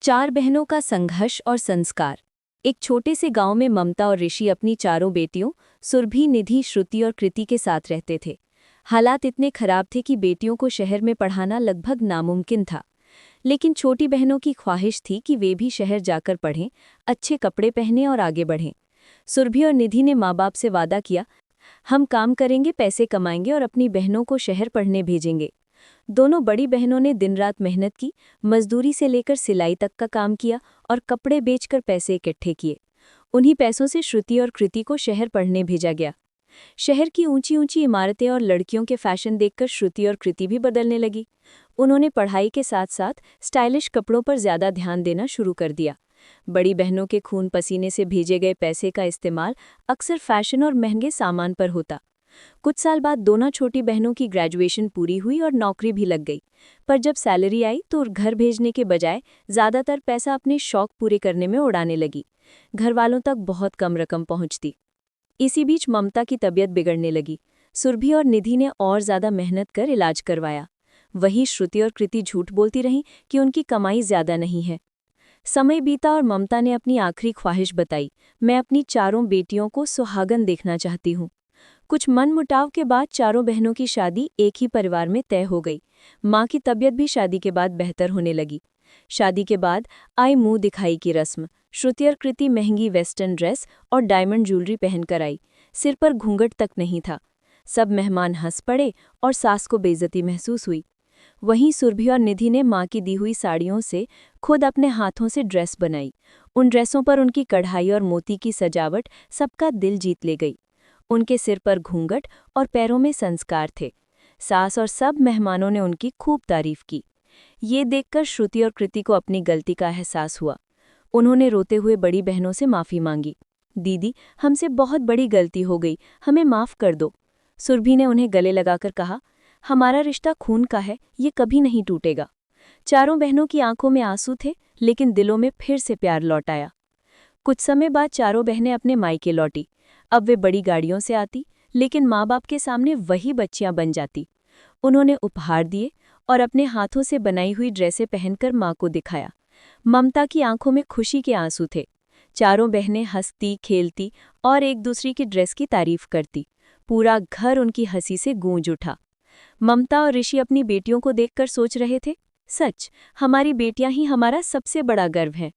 चार बहनों का संघर्ष और संस्कार। एक छोटे से गांव में ममता और ऋषि अपनी चारों बेटियों सुरभि, निधि, श्रुति और कृति के साथ रहते थे। हालात इतने खराब थे कि बेटियों को शहर में पढ़ाना लगभग नामुमकिन था। लेकिन छोटी बहनों की ख्वाहिश थी कि वे भी शहर जाकर पढ़ें, अच्छे कपड़े पहनें और आगे बढ़ें। सुरभि और निधि ने माँ बाप से वादा किया, हम काम करेंगे, पैसे कमाएंगे और अपनी बहनों को शहर पढ़ने भेजेंगे। दोनों बड़ी बहनों ने दिन रात मेहनत की, मजदूरी से लेकर सिलाई तक का काम किया और कपड़े बेचकर पैसे इकट्ठे किए। उन्हीं पैसों से श्रुति और कृति को शहर पढ़ने भेजा गया। शहर की ऊंची ऊंची इमारतें और लड़कियों के फैशन देखकर श्रुति और कृति भी बदलने लगी। उन्होंने पढ़ाई के साथ साथ स्टाइलिश कपड़ों पर ज्यादा ध्यान देना शुरू कर दिया। बड़ी बहनों के खून पसीने से भेजे गए पैसे का इस्तेमाल अक्सर फैशन और महंगे सामान पर होता। कुछ साल बाद दोनों छोटी बहनों की ग्रेजुएशन पूरी हुई और नौकरी भी लग गई। पर जब सैलरी आई तो घर भेजने के बजाय ज़्यादातर पैसा अपने शौक पूरे करने में उड़ाने लगी। घर वालों तक बहुत कम रकम पहुंचती। इसी बीच ममता की तबीयत बिगड़ने लगी। सुरभि और निधि ने और ज़्यादा मेहनत कर इलाज करवाया। वहीं श्रुति और कृति झूठ बोलती रहीं कि उनकी कमाई ज़्यादा नहीं है। समय बीता और ममता ने अपनी आखिरी ख्वाहिश बताई, मैं अपनी चारों बेटियों को सुहागन देखना चाहती हूँ। कुछ मनमुटाव के बाद चारों बहनों की शादी एक ही परिवार में तय हो गई। माँ की तबीयत भी शादी के बाद बेहतर होने लगी। शादी के बाद आई मुंह दिखाई की रस्म। श्रुति और कृति महंगी वेस्टर्न ड्रेस और डायमंड ज्वेलरी पहनकर आई। सिर पर घूंघट तक नहीं था। सब मेहमान हंस पड़े और सास को बेइज्जती महसूस हुई। वहीं सुरभि और निधि ने माँ की दी हुई साड़ियों से खुद अपने हाथों से ड्रेस बनाई। उन ड्रेसों पर उनकी कढ़ाई और मोती की सजावट सबका दिल जीत ले गई। उनके सिर पर घूंघट और पैरों में संस्कार थे। सास और सब मेहमानों ने उनकी खूब तारीफ की। ये देखकर श्रुति और कृति को अपनी गलती का एहसास हुआ। उन्होंने रोते हुए बड़ी बहनों से माफ़ी मांगी। दीदी, हमसे बहुत बड़ी गलती हो गई, हमें माफ़ कर दो। सुरभि ने उन्हें गले लगाकर कहा, हमारा रिश्ता खून का है, ये कभी नहीं टूटेगा। चारों बहनों की आंखों में आंसू थे, लेकिन दिलों में फिर से प्यार लौट आया। कुछ समय बाद चारों बहनें अपने मायके लौटी। अब वे बड़ी गाड़ियों से आती, लेकिन माँ बाप के सामने वही बच्चियां बन जाती। उन्होंने उपहार दिए और अपने हाथों से बनाई हुई ड्रेसें पहनकर माँ को दिखाया। ममता की आंखों में खुशी के आंसू थे। चारों बहनें हंसती, खेलती और एक दूसरी की ड्रेस की तारीफ करती। पूरा घर उनकी हंसी से गूंज उठा। ममता और ऋषि अपनी बेटियों को देखकर सोच रहे थे, सच, हमारी बेटियां ही हमारा सबसे बड़ा गर्व हैं।